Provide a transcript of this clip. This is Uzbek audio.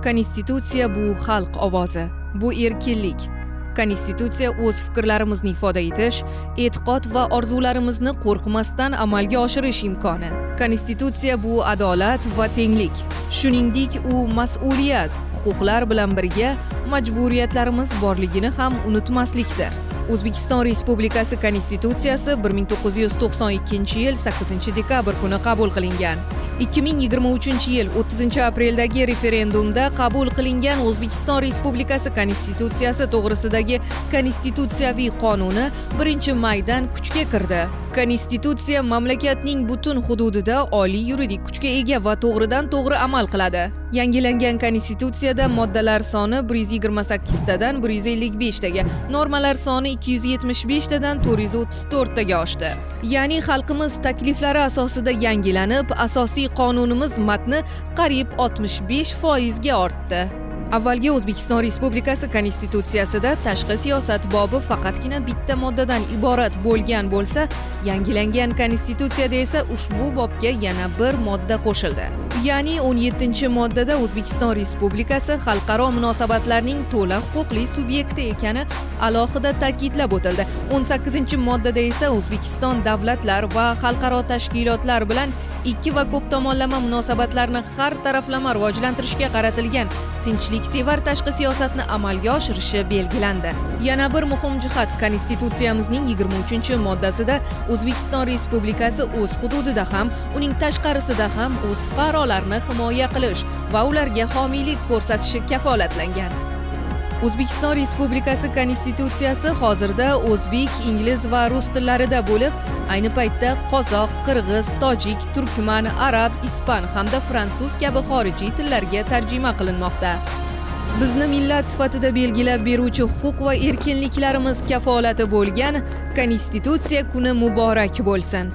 Konstitutsiya bu xalq ovozi, bu erkinlik. Konstitutsiya o'z fikrlarimizni ifoda etish, e'tiqod va orzularimizni qo'rqmasdan amalga oshirish imkoni. Konstitutsiya bu adolat va tenglik. Shuningdek, u mas'uliyat, huquqlar bilan birga majburiyatlarimiz borligini ham unutmaslikdir. O'zbekiston Respublikasi Konstitutsiyasi 1992-yil 8-dekabr kuni qabul qilingan. 2023-yil 30-apreldagi referendumda qabul qilingan O'zbekiston Respublikasi Konstitutsiyasi to'g'risidagi Konstitutsiyaviy qonuni 1-maydan kuchga kirdi. Konstitutsiya mamlakatning butun hududida oliy yuridik kuchga ega va to'g'ridan-to'g'ri amal qiladi. Yangilangan Konstitutsiyada moddalar soni 128 tadan 155 taga, normalar soni 275 tadan 434 taga oshdi. Ya'ni xalqimiz takliflari asosida yangilanib, asosiy qonunimiz matni qariyb 65% ga ortdi. Avvalgi O'zbekiston Respublikasi Konstitutsiyasida tashqi siyosat bobi faqatgina bitta moddadan iborat bo'lgan bo'lsa, yangilangan Konstitutsiyada esa ushbu bobga yana bir modda qo'shildi. Ya'ni 17-moddada O'zbekiston Respublikasi xalqaro munosabatlarning to'la huquqli subyekti ekani alohida ta'kidlab o'tildi. 18-moddada esa O'zbekiston davlatlar va xalqaro tashkilotlar bilan ikki va ko'p tomonlama munosabatlarni har taraflama rivojlantirishga qaratilgan tinchliksevar tashqi siyosatni amalga oshirishi belgilandi. Yana bir muhim jihat, Konstitutsiyamizning 23-moddasida O'zbekiston Respublikasi o'z hududida ham, uning tashqarisida ham o'z fuqarolarini himoya qilish va ularga homiylik ko'rsatishi kafolatlangan. O'zbekiston Respublikasi Konstitutsiyasi hozirda o'zbek, ingliz va rus tillarida bo'lib, ayni paytda qozoq, qirg'iz, tojik, turkman, arab, ispan hamda fransuz kabi xorijiy tillarga tarjima qilinmoqda. Bizni millat sifatida belgilab beruvchi huquq va erkinliklarimiz kafolati bo'lgan Konstitutsiya kuni muborak bo'lsin.